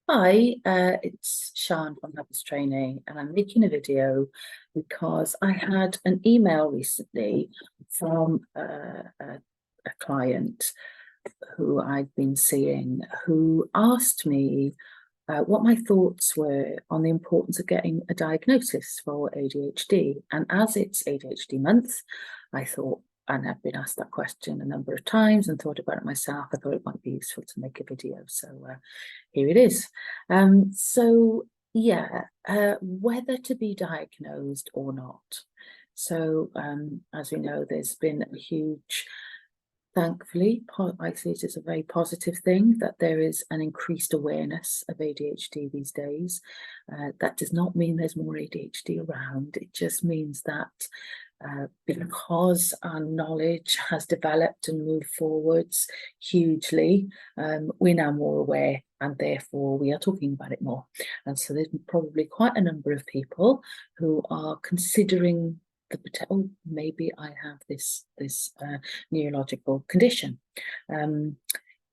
Hi, it's Sian from Habits Training, and I'm making a video because I had an email recently from a client who I'd been seeing who asked me what my thoughts were on the importance of getting a diagnosis for ADHD. And as it's ADHD month, I thought, and I've been asked that question a number of times and thought about it myself, I thought it might be useful to make a video. So here it is. So yeah, whether to be diagnosed or not. So as we know, there's been a huge, thankfully, I see it as a very positive thing that there is an increased awareness of ADHD these days. That does not mean there's more ADHD around. It just means that because our knowledge has developed and moved forwards hugely, we're now more aware and therefore we are talking about it more. And so there's probably quite a number of people who are considering oh, maybe I have this neurological condition.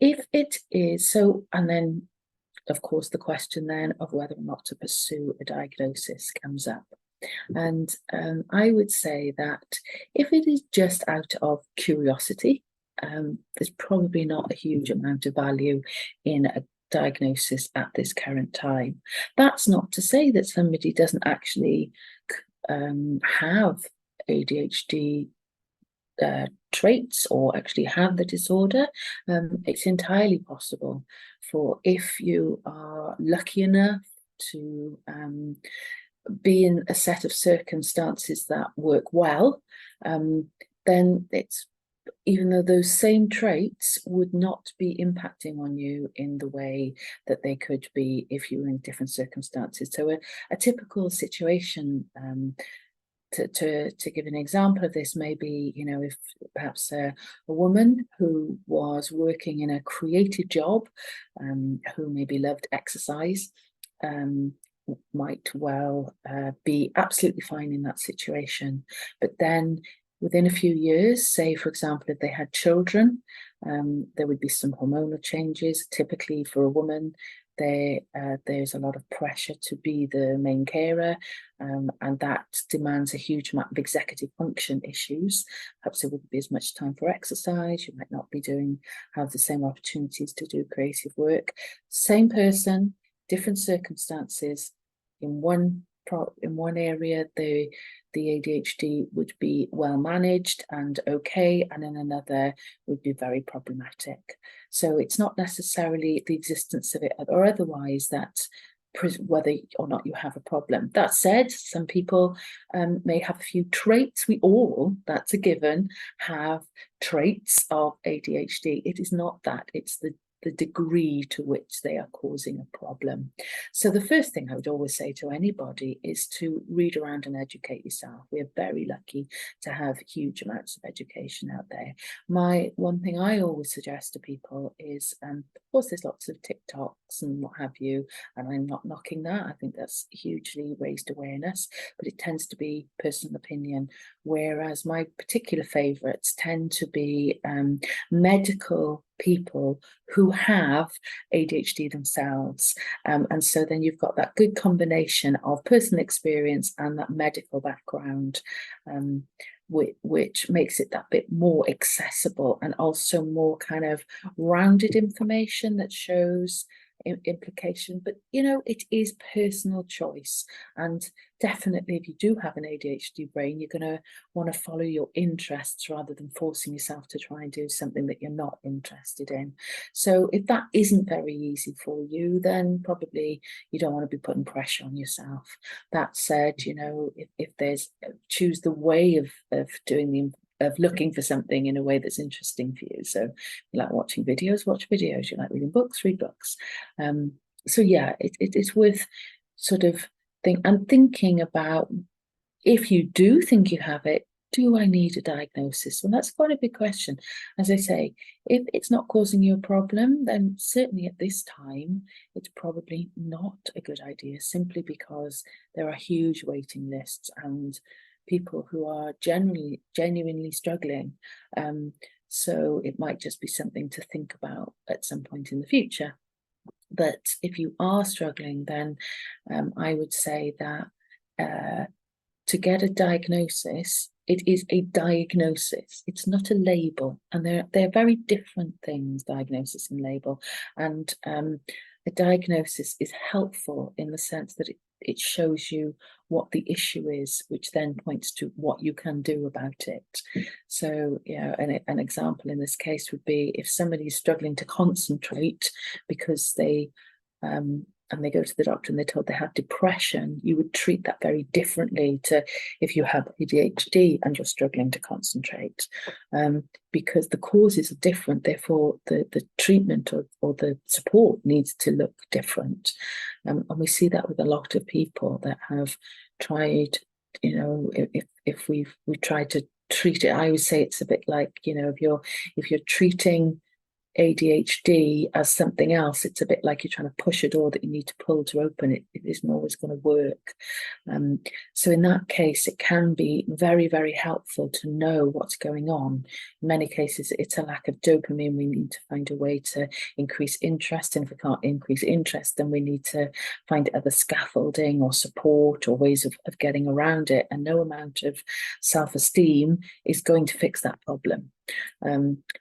If it is so, and then of course the question then of whether or not to pursue a diagnosis comes up. And I would say that if it is just out of curiosity, there's probably not a huge amount of value in a diagnosis at this current time. That's not to say that somebody doesn't actually have ADHD traits or actually have the disorder. It's entirely possible for, if you are lucky enough to be in a set of circumstances that work well, then it's, even though those same traits would not be impacting on you in the way that they could be if you were in different circumstances. So a typical situation, to give an example of this, maybe, you know, if perhaps a woman who was working in a creative job, who maybe loved exercise, might well be absolutely fine in that situation. But then within a few years, say, for example, if they had children, there would be some hormonal changes. Typically for a woman, there's a lot of pressure to be the main carer, and that demands a huge amount of executive function issues. Perhaps there wouldn't be as much time for exercise. You might not be have the same opportunities to do creative work. Same person, different circumstances. In one area, the ADHD would be well managed and okay, and in another would be very problematic. So it's not necessarily the existence of it or otherwise that whether or not you have a problem. That said, some people may have a few traits. We all, that's a given, have traits of ADHD. It is not that, it's the degree to which they are causing a problem. So the first thing I would always say to anybody is to read around and educate yourself. We are very lucky to have huge amounts of education out there. One thing I always suggest to people is, of course, there's lots of TikToks and what have you, and I'm not knocking that. I think that's hugely raised awareness, but it tends to be personal opinion, whereas my particular favourites tend to be medical people who have ADHD themselves. And so then you've got that good combination of personal experience and that medical background, which makes it that bit more accessible and also more kind of rounded information that shows implication. But you know, it is personal choice, and definitely if you do have an ADHD brain, you're going to want to follow your interests rather than forcing yourself to try and do something that you're not interested in. So if that isn't very easy for you, then probably you don't want to be putting pressure on yourself. That said, you know, if there's choose the way of doing the of looking for something in a way that's interesting for you. So you like watching videos, watch videos. You like reading books, read books. So yeah, it's worth sort of thinking about, if you do think you have it, do I need a diagnosis? Well, that's quite a big question. As I say, if it's not causing you a problem, then certainly at this time, it's probably not a good idea, simply because there are huge waiting lists and people who are genuinely struggling. So it might just be something to think about at some point in the future. But if you are struggling, then I would say that to get a diagnosis, it is a diagnosis. It's not a label, and they're very different things, diagnosis and label. And a diagnosis is helpful in the sense that it shows you what the issue is, which then points to what you can do about it. So, an example in this case would be if somebody's struggling to concentrate because they and they go to the doctor and they're told they have depression, you would treat that very differently to if you have ADHD and you're struggling to concentrate, because the causes are different. Therefore, the treatment or the support needs to look different. And we see that with a lot of people that have tried, if we try to treat it, I would say it's a bit like, if you're treating ADHD as something else, it's a bit like you're trying to push a door that you need to pull to open it. It isn't always going to work. So in that case, it can be very, very helpful to know what's going on. In many cases, it's a lack of dopamine. We need to find a way to increase interest. And if we can't increase interest, then we need to find other scaffolding or support or ways of getting around it. And no amount of self-esteem is going to fix that problem.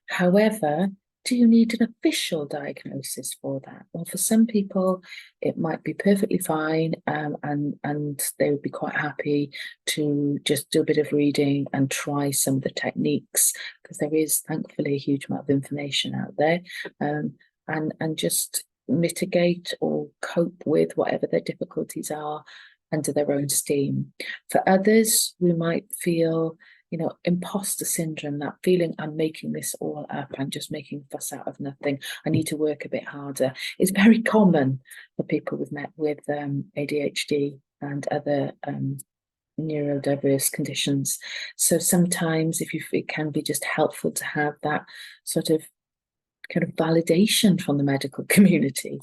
However, do you need an official diagnosis for that? Well, for some people, it might be perfectly fine, and they would be quite happy to just do a bit of reading and try some of the techniques, because there is thankfully a huge amount of information out there, and just mitigate or cope with whatever their difficulties are under their own steam. For others, we might feel imposter syndrome, that feeling I'm making this all up, I'm just making a fuss out of nothing, I need to work a bit harder. It's very common for people with ADHD and other neurodiverse conditions. So sometimes it can be just helpful to have that sort of kind of validation from the medical community.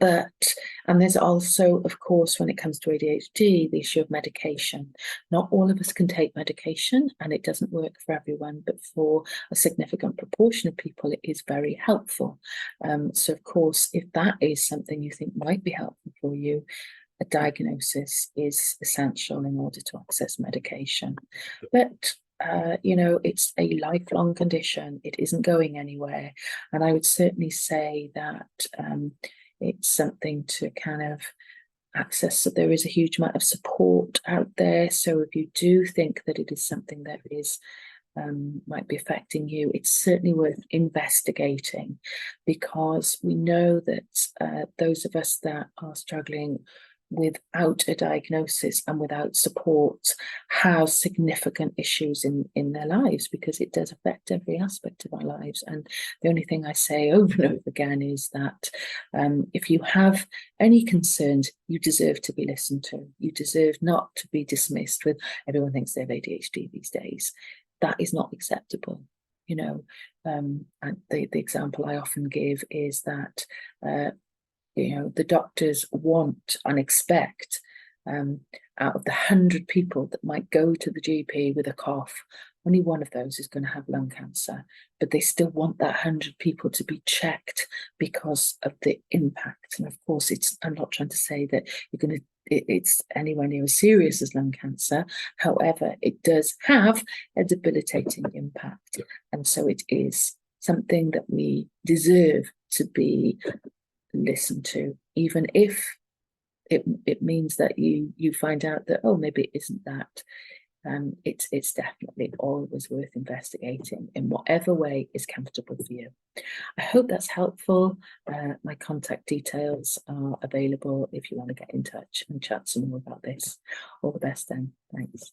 And there's also, of course, when it comes to ADHD, the issue of medication. Not all of us can take medication, and it doesn't work for everyone, but for a significant proportion of people, it is very helpful. So, of course, if that is something you think might be helpful for you, a diagnosis is essential in order to access medication. But it's a lifelong condition. It isn't going anywhere. And I would certainly say that it's something to kind of access. So there is a huge amount of support out there. So if you do think that it is something that is might be affecting you, it's certainly worth investigating, because we know that those of us that are struggling without a diagnosis and without support have significant issues in their lives, because it does affect every aspect of our lives. And the only thing I say over and over again is that if you have any concerns, you deserve to be listened to. You deserve not to be dismissed with, everyone thinks they have ADHD these days. That is not acceptable. And the example I often give is that the doctors want and expect out of the 100 people that might go to the GP with a cough, only one of those is going to have lung cancer, but they still want that 100 people to be checked because of the impact. And of course, I'm not trying to say that it's anywhere near as serious as lung cancer. However, it does have a debilitating impact. And so it is something that we deserve to be listened to, even if it means that you find out that, oh, maybe it isn't that. It's definitely always worth investigating in whatever way is comfortable for you. I hope that's helpful. My contact details are available if you want to get in touch and chat some more about this. All the best then. Thanks.